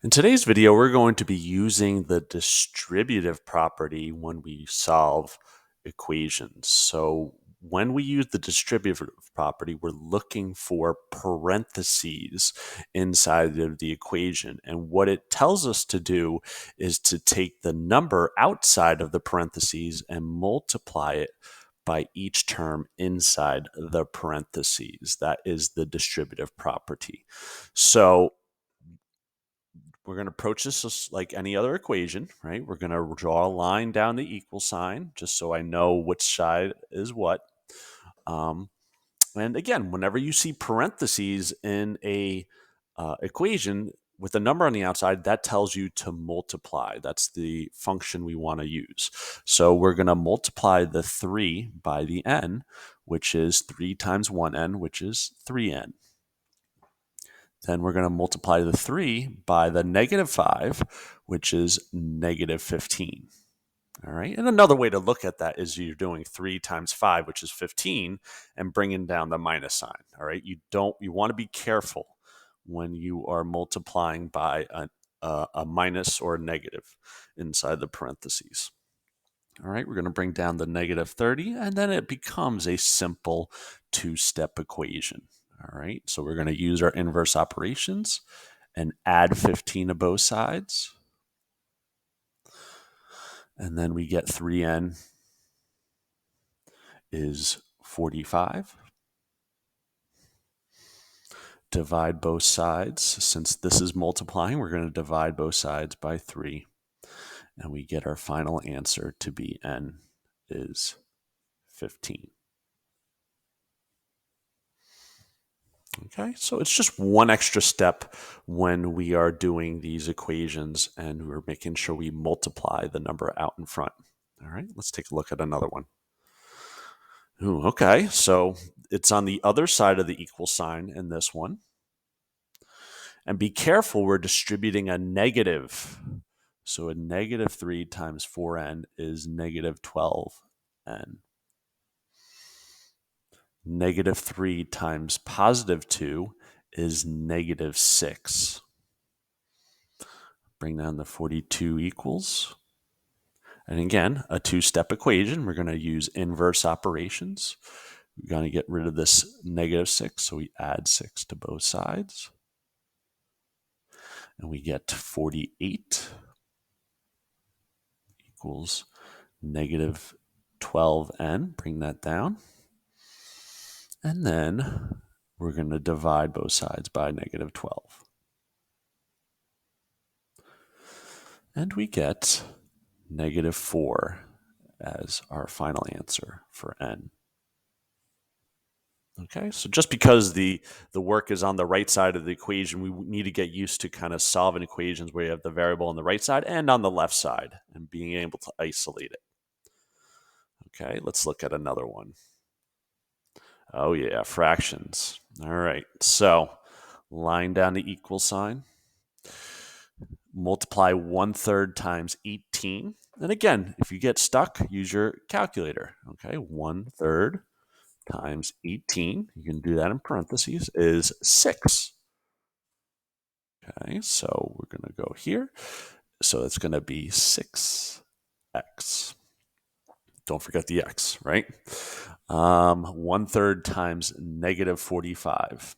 In today's video, we're going to be using the distributive property when we solve equations. So when we use the distributive property, we're looking for parentheses inside of the equation. And what it tells us to do is to take the number outside of the parentheses and multiply it by each term inside the parentheses. That is the distributive property. So we're going to approach this just like any other equation, right? We're going to draw a line down the equal sign just so I know which side is what. And again, whenever you see parentheses in a equation with a number on the outside, that tells you to multiply. That's the function we want to use. So we're going to multiply the 3 by the n, which is 3 times 1n, which is 3n. Then we're going to multiply the 3 by the negative 5, which is negative 15. All right. And another way to look at that is you're doing 3 times 5, which is 15, and bringing down the minus sign. All right. You want to be careful when you are multiplying by a minus or a negative inside the parentheses. All right. We're going to bring down the negative 30, and then it becomes a simple two-step equation. All right, so we're going to use our inverse operations and add 15 to both sides. And then we get 3n is 45. Divide both sides. Since this is multiplying, we're going to divide both sides by 3. And we get our final answer to be n is 15. Okay, so it's just one extra step when we are doing these equations and we're making sure we multiply the number out in front. All right, let's take a look at another one. Ooh, okay, so it's on the other side of the equal sign in this one. And be careful, we're distributing a negative. So a negative 3 times 4n is negative 12n. Negative 3 times positive 2 is negative 6. Bring down the 42 equals. And again, a two-step equation. We're going to use inverse operations. We're going to get rid of this negative 6, so we add 6 to both sides. And we get 48 equals negative 12n. Bring that down. And then we're going to divide both sides by negative 12. And we get negative 4 as our final answer for n. Okay, so just because the work is on the right side of the equation, we need to get used to kind of solving equations where you have the variable on the right side and on the left side and being able to isolate it. Okay, let's look at another one. Oh yeah, fractions. All right, so line down the equal sign. Multiply 1/3 times 18. And again, if you get stuck, use your calculator. Okay, 1/3 times 18, you can do that in parentheses, is 6. Okay, so we're going to go here. So it's going to be 6x. Don't forget the x, right? 1/3 times negative 45.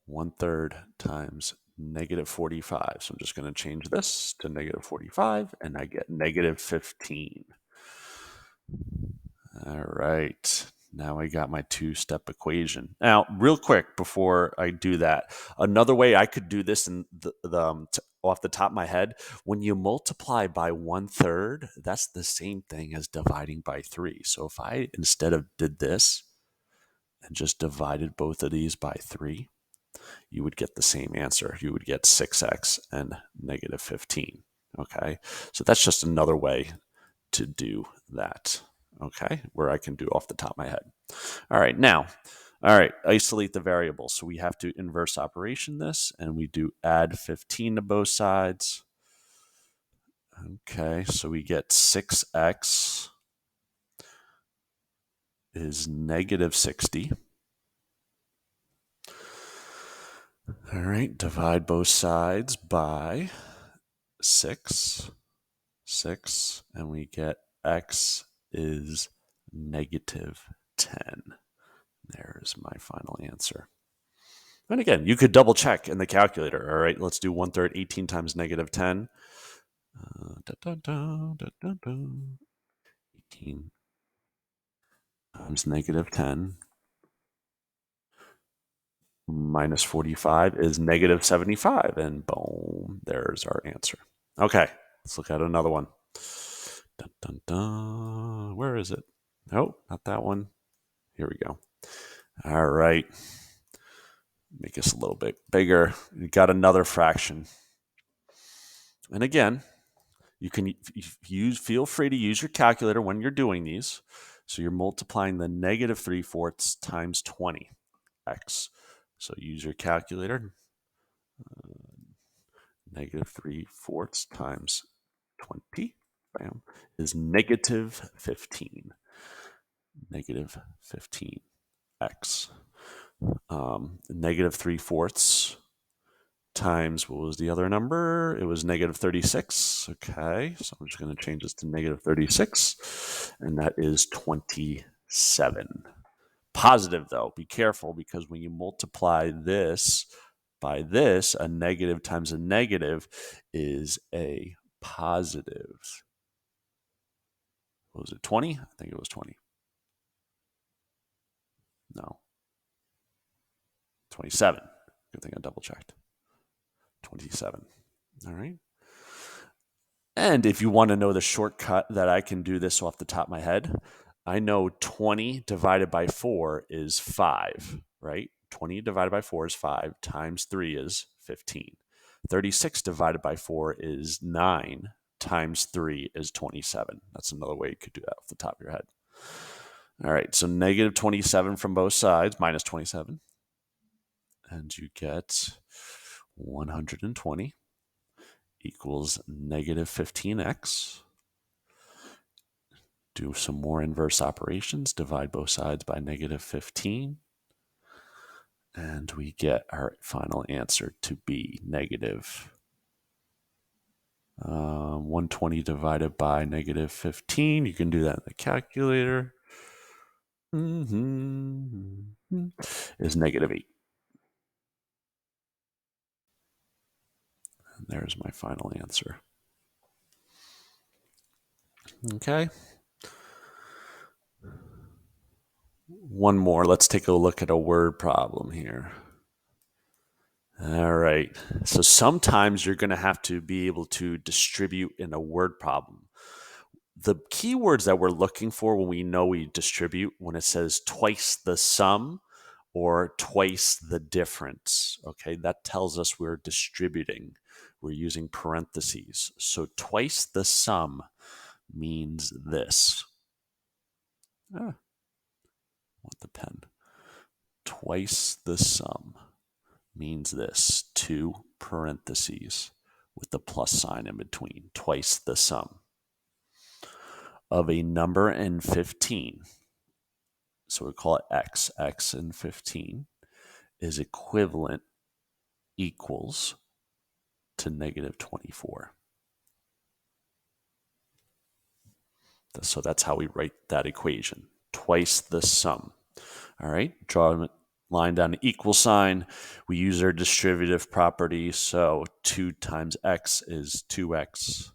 1/3 times negative 45. So I'm just going to change this to negative 45, and I get negative 15. All right. Now I got my two-step equation. Now, real quick before I do that, another way I could do this in off the top of my head, when you multiply by 1/3, that's the same thing as dividing by 3. So if I instead of did this and just divided both of these by 3, you would get the same answer. You would get 6x and negative 15. Okay, so that's just another way to do that. Okay, where I can do off the top of my head. All right, now, isolate the variable. So we have to inverse operation this, and we do add 15 to both sides. Okay, so we get 6x is negative 60. All right, divide both sides by 6, 6, and we get x is negative 10. There's my final answer. And again, you could double check in the calculator. All right, let's do 1/3, 18 times negative 10. Da, da, da, da, da, da. 18 times negative 10 minus 45 is negative 75. And boom, there's our answer. Okay, let's look at another one. Dun, dun, dun. Where is it? Nope, not that one. Here we go. All right. Make this a little bit bigger. You got another fraction. And again, you can feel free to use your calculator when you're doing these. So you're multiplying the negative 3/4 times 20x. So use your calculator. Negative 3/4 times 20, bam, is negative 15. Negative 15x. Negative 3/4 times, what was the other number? It was negative 36. Okay, so I'm just going to change this to negative 36, and that is 27. Positive, though, be careful, because when you multiply this by this, a negative times a negative is a positive. What was it, 20? I think it was 20. No, 27. Good thing I double checked. 27. All right. And if you want to know the shortcut that I can do this off the top of my head, I know 20 divided by 4 is 5, right? 20 divided by 4 is 5, times 3 is 15. 36 divided by 4 is 9, times 3 is 27. That's another way you could do that off the top of your head. All right, so negative 27 from both sides, minus 27. And you get 120 equals negative 15x. Do some more inverse operations. Divide both sides by negative 15. And we get our final answer to be negative 120 divided by negative 15. You can do that in the calculator. Is negative 8. And there's my final answer. Okay. One more. Let's take a look at a word problem here. All right. So sometimes you're going to have to be able to distribute in a word problem. The keywords that we're looking for when we know we distribute, when it says twice the sum or twice the difference, okay, that tells us we're distributing. We're using parentheses. So twice the sum means this. Want the pen. Twice the sum means this, 2 parentheses with the plus sign in between, twice the sum of a number in 15. So we call it x. X in 15 is equivalent, equals to negative 24. So that's how we write that equation, twice the sum. All right, draw a line down the equal sign. We use our distributive property. So 2 times x is 2x.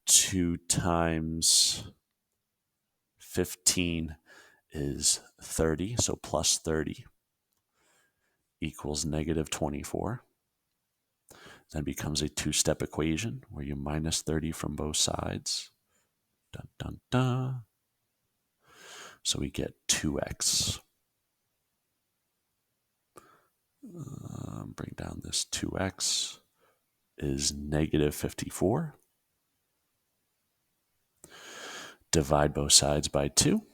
2 times 15 is 30. So plus 30 equals negative 24. Then becomes a 2-step equation where you minus 30 from both sides. Dun, dun, dun. So we get 2x. Bring down this 2x is negative 54. Divide both sides by 2.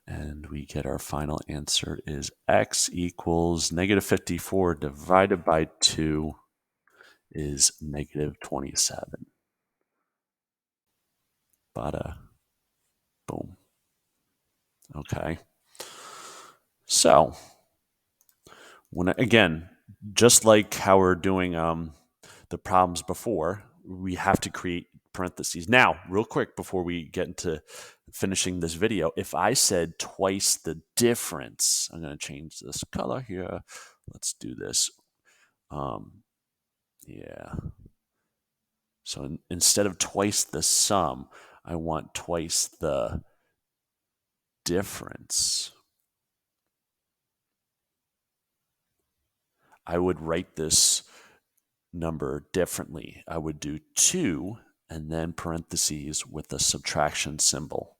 And we get our final answer is x equals negative 54 divided by 2 is negative 27. Bada boom. Okay. So Again, just like how we're doing the problems before, we have to create parentheses. Now, real quick before we get into finishing this video, if I said twice the difference, I'm going to change this color here. Let's do this. Yeah. So instead of twice the sum, I want twice the difference. I would write this number differently. I would do 2 and then parentheses with a subtraction symbol.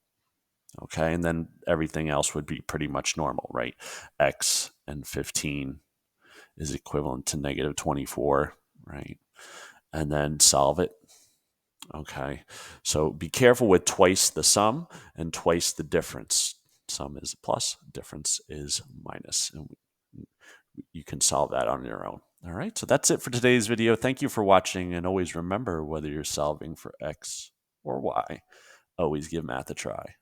Okay, and then everything else would be pretty much normal, right? X and 15 is equivalent to negative 24, right? And then solve it. Okay, so be careful with twice the sum and twice the difference. Sum is plus, difference is minus. And you can solve that on your own. All right, so that's it for today's video. Thank you for watching, and always remember, whether you're solving for X or Y, always give math a try.